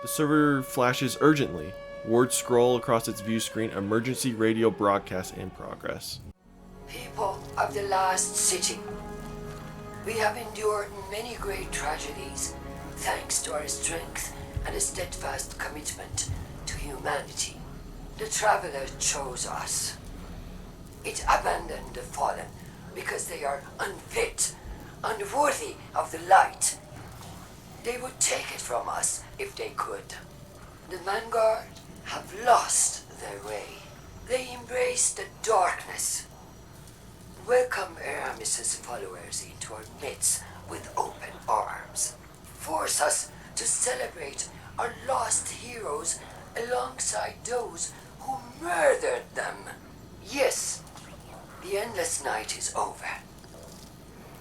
The server flashes urgently. Words scroll across its view screen. Emergency radio broadcast in progress. People of the last city, we have endured many great tragedies thanks to our strength and a steadfast commitment to humanity. The Traveler chose us. It abandoned the fallen because they are unfit, unworthy of the light. They would take it from us if they could. The Vanguard have lost their way. They embrace the darkness. Welcome Aramis's followers into our midst with open arms. Force us to celebrate our lost heroes alongside those who murdered them. Yes, the endless night is over.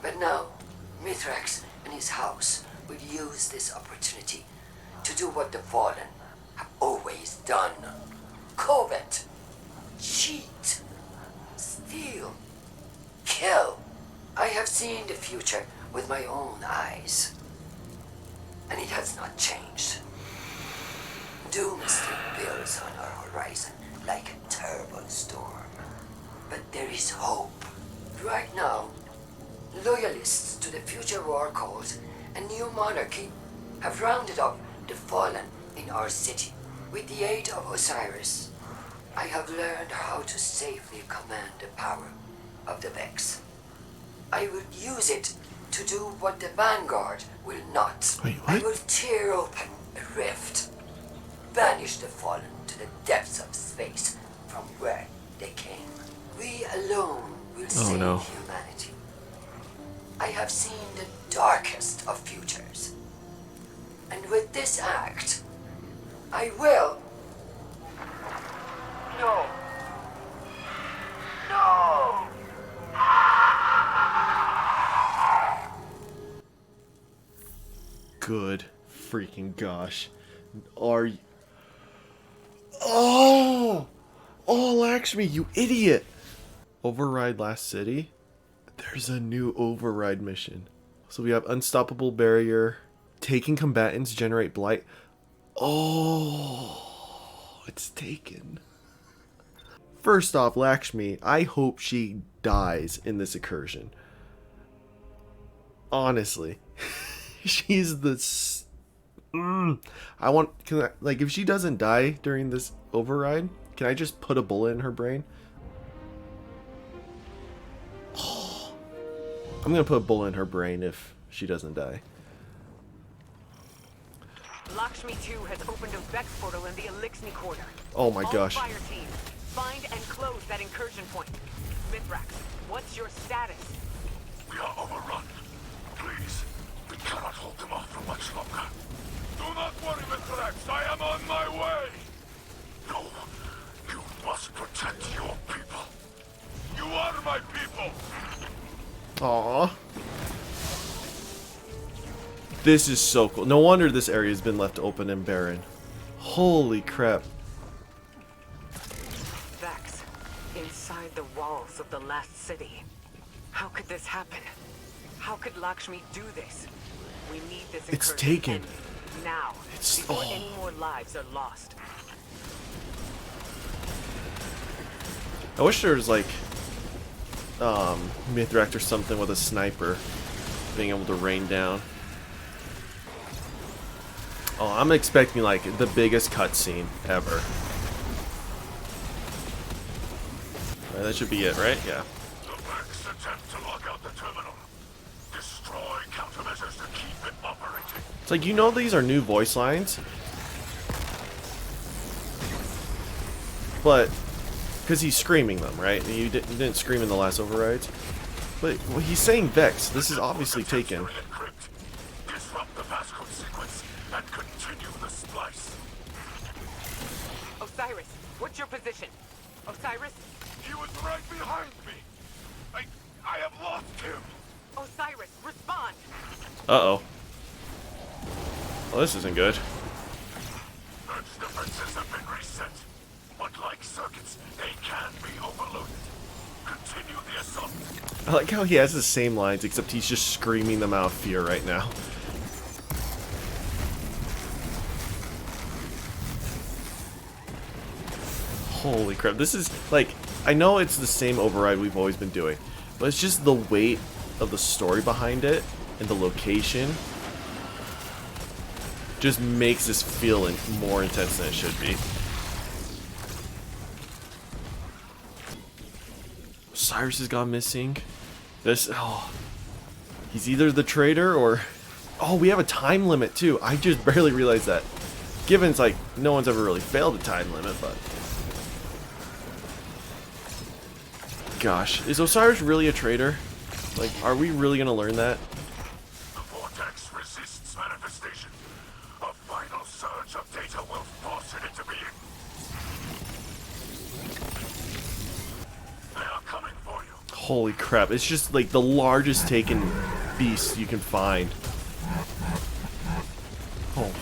But now, Mithrax and his house will use this opportunity to do what the Fallen have always done. Covet, cheat, steal, kill. I have seen the future with my own eyes, and it has not changed. Doom still builds on our horizon like a terrible storm. But there is hope. Right now, loyalists to the future war cause and new monarchy have rounded up the fallen in our city. With the aid of Osiris, I have learned how to safely command the power of the Vex. I will use it to do what the Vanguard will not. Wait, what? I will tear open a rift, banish the fallen to the depths of space from where they came. We alone will save humanity. I have seen the darkest of futures. And with this act, I will... No. No! Good freaking gosh. Are you... Oh! Oh, Lakshmi, you idiot! Override Last City? There's a new override mission. So we have Unstoppable Barrier. Taking combatants generate blight. Oh, it's taken. First off, Lakshmi, I hope she dies in this incursion. Honestly. She's the... I want... Can I, like, if she doesn't die during this override, can I just put a bullet in her brain? Oh, I'm gonna put a bullet in her brain if she doesn't die. Lakshmi 2 has opened a Vex portal in the Elixni quarter. Oh my gosh. All fire teams, find and close that incursion point. Mithrax, what's your status? We are overrun. Please, we cannot hold them off for much longer. Do not worry, Mithrax. I am on my way. No, you must protect your people. You are my people. Aww. This is so cool. No wonder this area has been left open and barren. Holy crap. Vex, inside the walls of the last city. How could this happen? How could Lakshmi do this? We need this It's incursion taken. ended now, before any more lives are lost. I wish there was like Mithrax or something with a sniper being able to rain down. Oh, I'm expecting like the biggest cutscene ever. Alright, that should be it, right? Yeah. The Vex attempt to lock out the terminal. Destroy countermeasures to keep it operating. It's like, you know, these are new voice lines, but because he's screaming them, right? You didn't scream in the last overrides, but well, he's saying Vex. This is obviously taken. Disrupt the passcode sequence and continue the splice. Osiris, what's your position? Osiris? He was right behind me. I have lost him. Osiris, respond! Uh-oh. Well, this isn't good. Earth's defenses have been reset. But like circuits, they can be overloaded. Continue the assault. I like how he has the same lines, except he's just screaming them out of fear right now. Holy crap. This is, like, I know it's the same override we've always been doing, but it's just the weight of the story behind it and the location just makes this feel more intense than it should be. Cyrus has gone missing. This, oh, he's either the traitor or, oh, we have a time limit too. I just barely realized that. Given it's like, no one's ever really failed a time limit, but. Gosh, is Osiris really a traitor? Like, are we really gonna learn that? The vortex resists manifestation. A final surge of data will force it into being. They are coming for you. Holy crap, it's just like the largest taken beast you can find. Oh.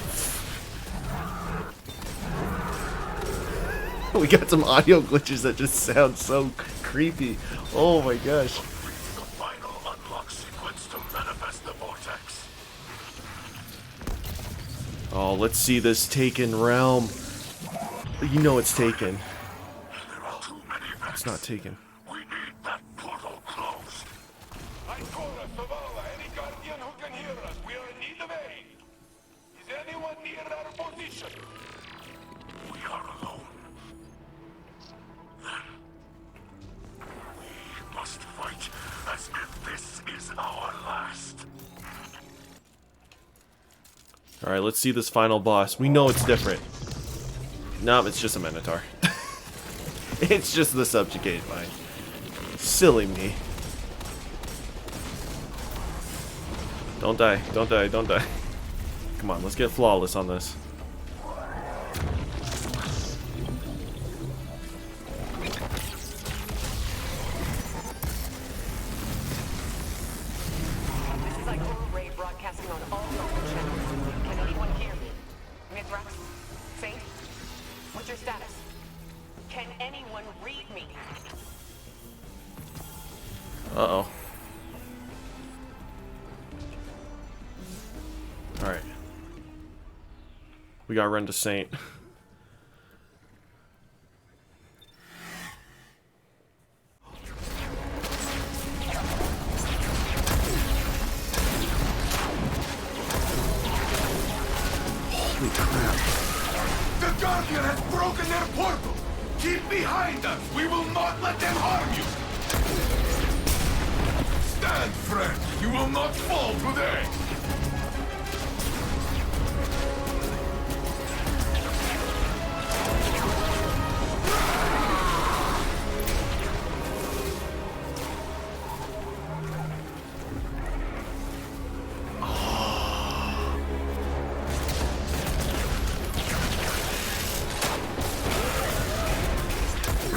We got some audio glitches that just sound so creepy. Oh my gosh. The final unlock sequence to manifest the vortex. Oh, let's see this taken realm. You know it's taken. There are too many vents. It's not taken. We need that portal closed. Ancora, Savala, any guardian who can hear us. We are in need of aid. Is anyone near our position? We are alone. Then we must fight as if this is our last. Alright, let's see this final boss. We know it's different. Nope, it's just a Minotaur. It's just the subjugated mind. Silly me. Don't die, don't die, don't die. Come on, let's get flawless on this. This is like Ray broadcasting on all local channels. Can anyone hear me? Mithrax? Saint? What's your status? Can anyone read me? Uh-oh. Alright. We gotta run to Saint. Holy crap. The Guardian has broken their portal! Keep behind us! We will not let them harm you! Stand, friend! You will not fall today!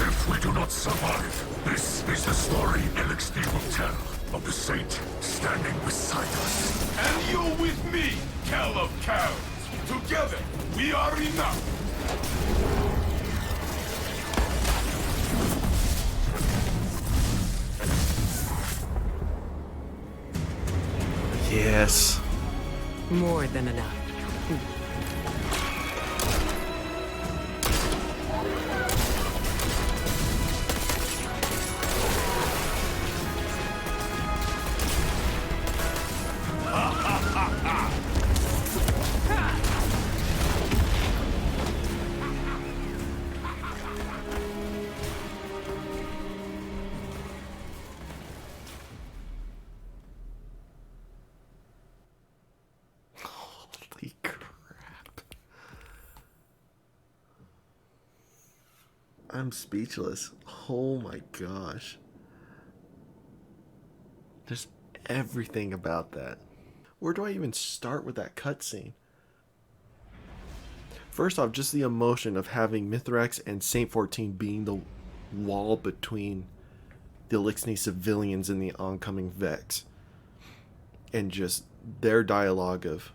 If we do not survive, this is the story LXD will tell of the Saint standing beside us. And you with me, Cal of Cows. Together, we are enough. Yes. More than enough. Holy crap. I'm speechless. Oh my gosh. There's everything about that. Where do I even start with that cutscene? First off, just the emotion of having Mithrax and Saint 14 being the wall between the Elixni civilians and the oncoming Vex. And just their dialogue of,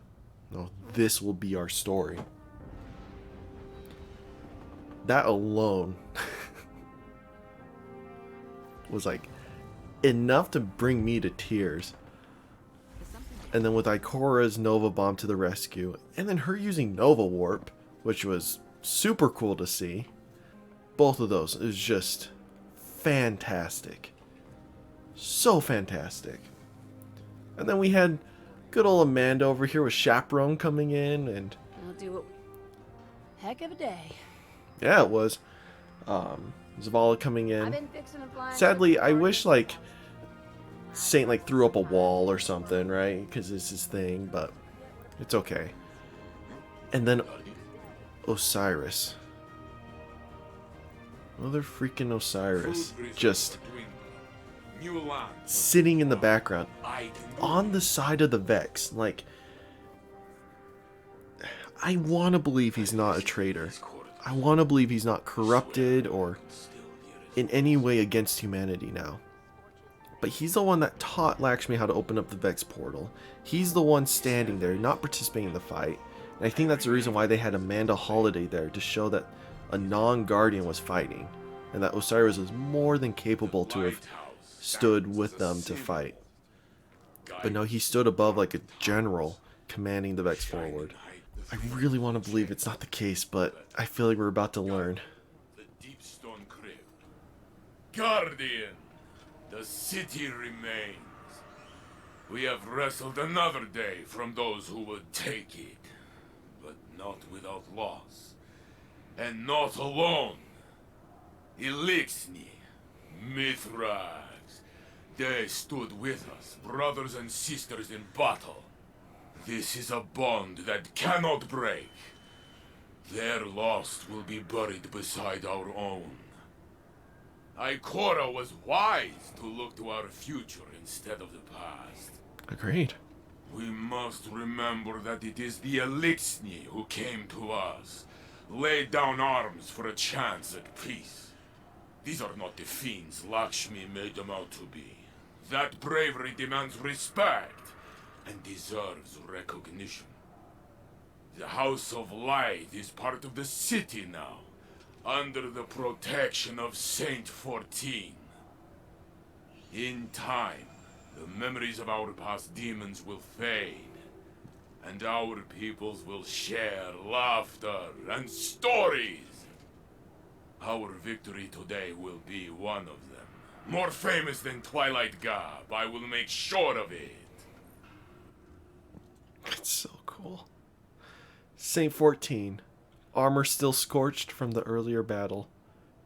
oh, this will be our story. That alone was like enough to bring me to tears. And then with Ikora's Nova Bomb to the rescue, and then her using Nova Warp, which was super cool to see. Both of those is just fantastic. So fantastic. And then we had good old Amanda over here with Chaperone coming in, and I'll do it. Heck of a day. yeah, it was. Zavala coming I've in. been fixing a flying Sadly, I circuit wish board. like Saint like threw up a wall or something, right? Because it's his thing, but it's okay. And then Osiris. Mother freaking Osiris. Just sitting in the background. On the side of the Vex. Like, I want to believe he's not a traitor. I want to believe he's not corrupted or in any way against humanity now. But he's the one that taught Lakshmi how to open up the Vex portal. He's the one standing there, not participating in the fight. And I think that's the reason why they had Amanda Holiday there, to show that a non-Guardian was fighting. And that Osiris was more than capable to have stood with them to fight. But no, he stood above like a general, commanding the Vex forward. I really want to believe it's not the case, but I feel like we're about to learn. The deep stone crypt. Guardian, the city remains. We have wrestled another day from those who would take it, but not without loss. And not alone. Elixni, Mithrax, they stood with us, brothers and sisters in battle. This is a bond that cannot break. Their loss will be buried beside our own. Ikora was wise to look to our future instead of the past. Agreed. We must remember that it is the Elixni who came to us, laid down arms for a chance at peace. These are not the fiends Lakshmi made them out to be. That bravery demands respect and deserves recognition. The House of Light is part of the city now, under the protection of Saint 14. In time, the memories of our past demons will fade, and our peoples will share laughter and stories. Our victory today will be one of them. More famous than Twilight Gab, I will make sure of it. It's so cool. Saint 14, armor still scorched from the earlier battle,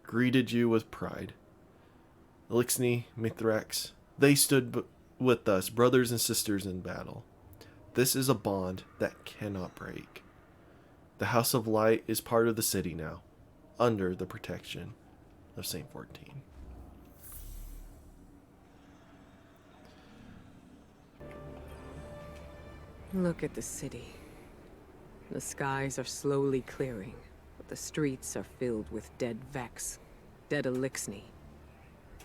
greeted you with pride. Elixni, Mithrax, they stood with us, brothers and sisters in battle. This is a bond that cannot break. The House of Light is part of the city now, under the protection of Saint 14. Look at the city. The skies are slowly clearing, but the streets are filled with dead Vex, dead Elixni,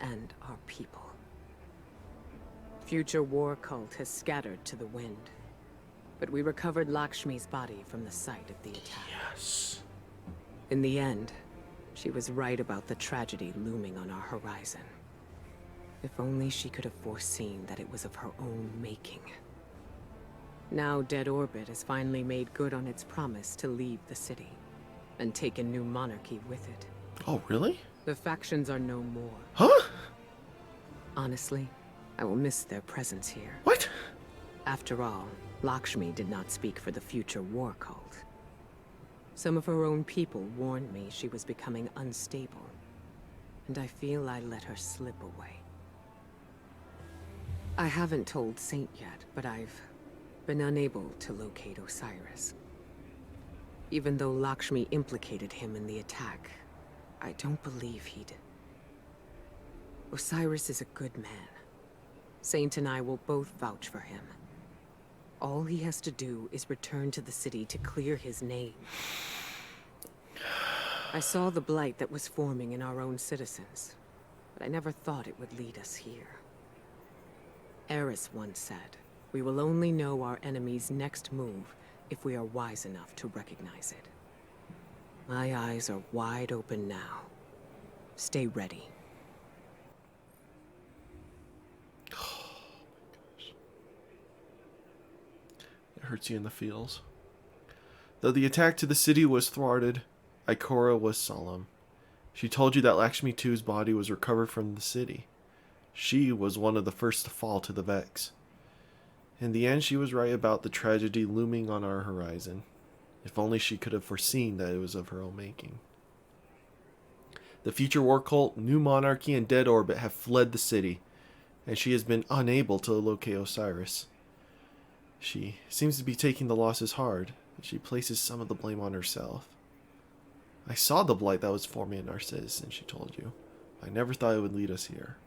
and our people. Future war cult has scattered to the wind, but we recovered Lakshmi's body from the site of the attack. Yes. In the end, she was right about the tragedy looming on our horizon. If only she could have foreseen that it was of her own making. Now Dead Orbit has finally made good on its promise to leave the city, and take a new monarchy with it. Oh, really? The factions are no more. Huh? Honestly, I will miss their presence here. What? After all, Lakshmi did not speak for the future war cult. Some of her own people warned me she was becoming unstable, and I feel I let her slip away. I haven't told Saint yet, but I've been unable to locate Osiris. Even though Lakshmi implicated him in the attack, I don't believe he'd... Osiris is a good man. Saint and I will both vouch for him. All he has to do is return to the city to clear his name. I saw the blight that was forming in our own citizens, but I never thought it would lead us here. Eris once said, "We will only know our enemy's next move if we are wise enough to recognize it." My eyes are wide open now. Stay ready. It hurts you in the feels. Though the attack to the city was thwarted, Ikora was solemn. She told you that Lakshmi II's body was recovered from the city. She was one of the first to fall to the Vex. In the end, she was right about the tragedy looming on our horizon. If only she could have foreseen that it was of her own making. The future war cult, New Monarchy, and Dead Orbit have fled the city, and she has been unable to locate Osiris. She seems to be taking the losses hard, and she places some of the blame on herself. I saw the blight that was forming in our citizen, she told you. I never thought it would lead us here.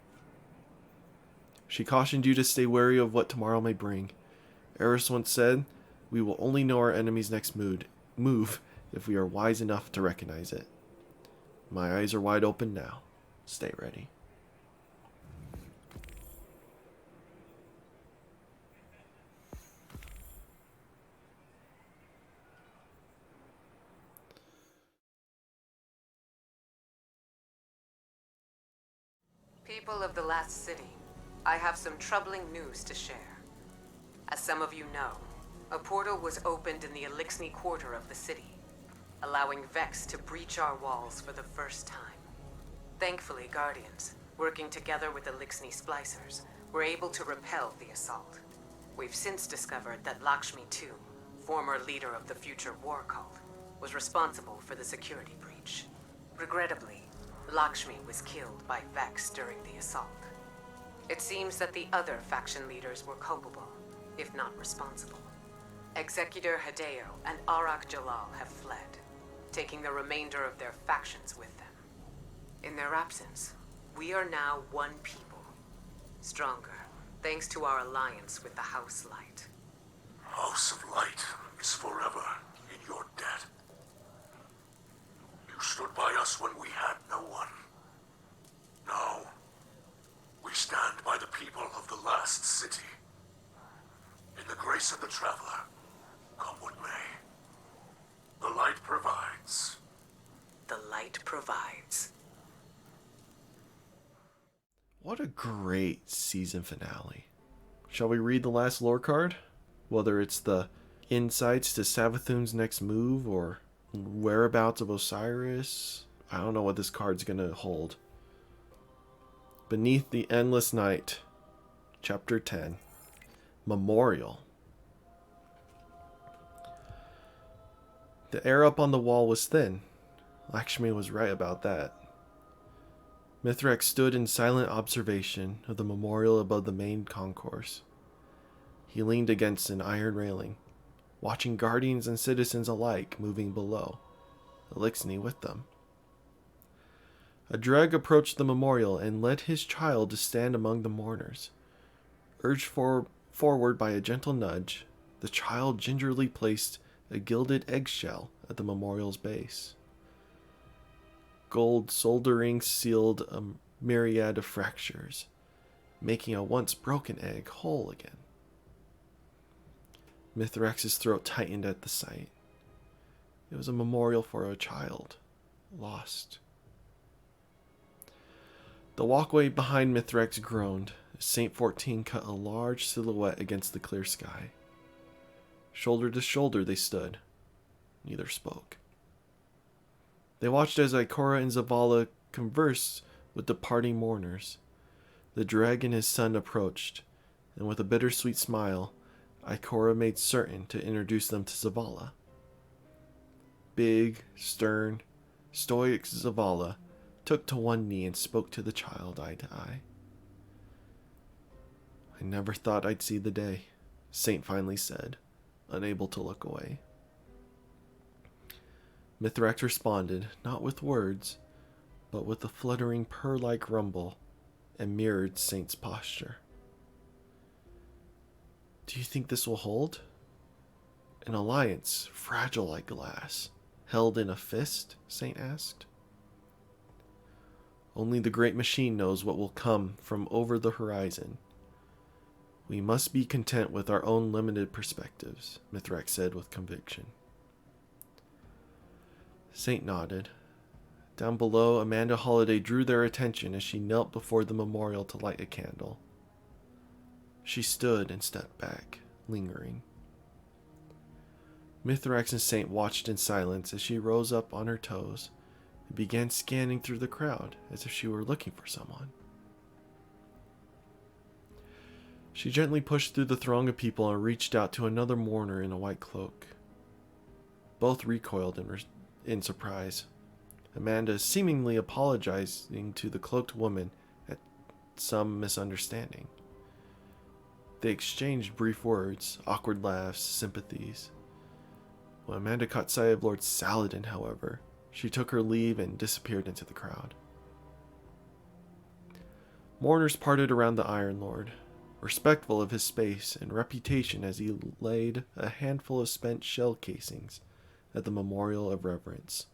She cautioned you to stay wary of what tomorrow may bring. Eris once said, we will only know our enemy's next move if we are wise enough to recognize it. My eyes are wide open now. Stay ready. People of the last city, I have some troubling news to share. As some of you know, a portal was opened in the Elixni quarter of the city, allowing Vex to breach our walls for the first time. Thankfully, Guardians, working together with Elixni Splicers, were able to repel the assault. We've since discovered that Lakshmi II, former leader of the future war cult, was responsible for the security breach. Regrettably, Lakshmi was killed by Vex during the assault. It seems that the other faction leaders were culpable, if not responsible. Executor Hideo and Arak Jalal have fled, taking the remainder of their factions with them. In their absence, we are now one people, stronger, thanks to our alliance with the House Light. House of Light is forever in your debt. You stood by us when we had no one. Now, we stand by the people of the last city. In the grace of the Traveler, come what may. The light provides. The light provides. What a great season finale. Shall we read the last lore card? Whether it's the insights to Savathun's next move or whereabouts of Osiris. I don't know what this card's gonna hold. Beneath the Endless Night, Chapter 10, Memorial. The air up on the wall was thin. Lakshmi was right about that. Mithrax stood in silent observation of the memorial above the main concourse. He leaned against an iron railing, watching guardians and citizens alike moving below, Elixni with them. A dreg approached the memorial and led his child to stand among the mourners. Urged forward by a gentle nudge, the child gingerly placed a gilded eggshell at the memorial's base. Gold soldering sealed a myriad of fractures, making a once broken egg whole again. Mithrax's throat tightened at the sight. It was a memorial for a child, lost. The walkway behind Mithrax groaned as Saint 14 cut a large silhouette against the clear sky. Shoulder to shoulder they stood. Neither spoke. They watched as Ikora and Zavala conversed with departing mourners. The dreg and his son approached, and with a bittersweet smile, Ikora made certain to introduce them to Zavala. Big, stern, stoic Zavala took to one knee and spoke to the child eye to eye. I never thought I'd see the day, Saint finally said, unable to look away. Mithrax responded, not with words, but with a fluttering purr-like rumble, and mirrored Saint's posture. Do you think this will hold? An alliance, fragile like glass, held in a fist? Saint asked. Only the great machine knows what will come from over the horizon. We must be content with our own limited perspectives, Mithrax said with conviction. Saint nodded. Down below, Amanda Holliday drew their attention as she knelt before the memorial to light a candle. She stood and stepped back, lingering. Mithrax and Saint watched in silence as she rose up on her toes, and began scanning through the crowd as if she were looking for someone. She gently pushed through the throng of people and reached out to another mourner in a white cloak. Both recoiled in surprise, Amanda seemingly apologizing to the cloaked woman at some misunderstanding. They exchanged brief words, awkward laughs, sympathies. When Amanda caught sight of Lord Saladin, however, she took her leave and disappeared into the crowd. Mourners parted around the Iron Lord, respectful of his space and reputation as he laid a handful of spent shell casings at the memorial of reverence.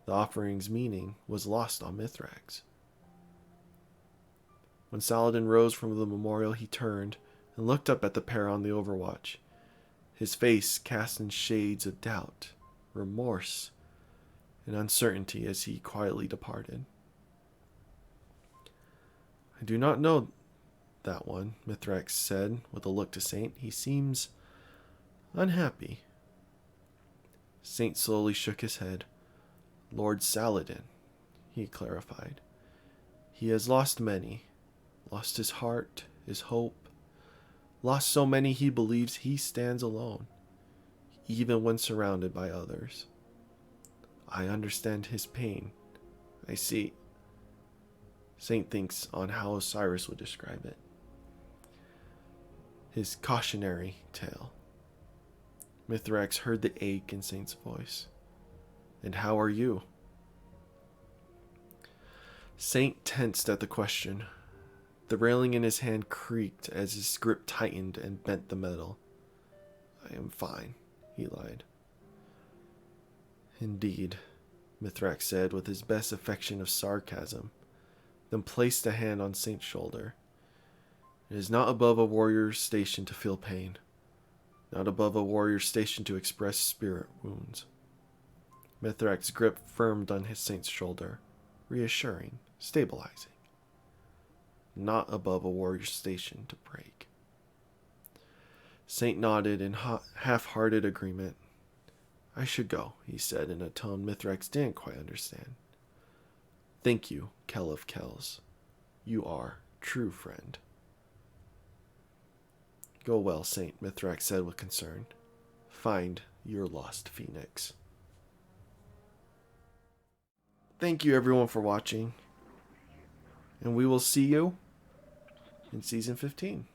The offering's meaning was lost on Mithrax. When Saladin rose from the memorial, he turned and looked up at the pair on the overwatch, his face cast in shades of doubt, remorse, and uncertainty as he quietly departed. "I do not know that one," Mithrax said with a look to Saint. "He seems unhappy." Saint slowly shook his head. "Lord Saladin," he clarified. "He has lost many. Lost his heart, his hope. Lost so many he believes he stands alone, even when surrounded by others. I understand his pain. I see." Saint thinks on how Osiris would describe it. His cautionary tale. Mithrax heard the ache in Saint's voice. "And how are you?" Saint tensed at the question. The railing in his hand creaked as his grip tightened and bent the metal. "I am fine," he lied. "Indeed," Mithrax said with his best affection of sarcasm, then placed a hand on Saint's shoulder. "It is not above a warrior's station to feel pain, not above a warrior's station to express spirit wounds." Mithrax's grip firmed on his Saint's shoulder, reassuring, stabilizing. Not above a warrior's station to break. Saint nodded in half-hearted agreement. "I should go," he said in a tone Mithrax didn't quite understand. "Thank you, Kell of Kells. You are true friend." "Go well, Saint," Mithrax said with concern. "Find your lost phoenix." Thank you everyone for watching, and we will see you in Season 15.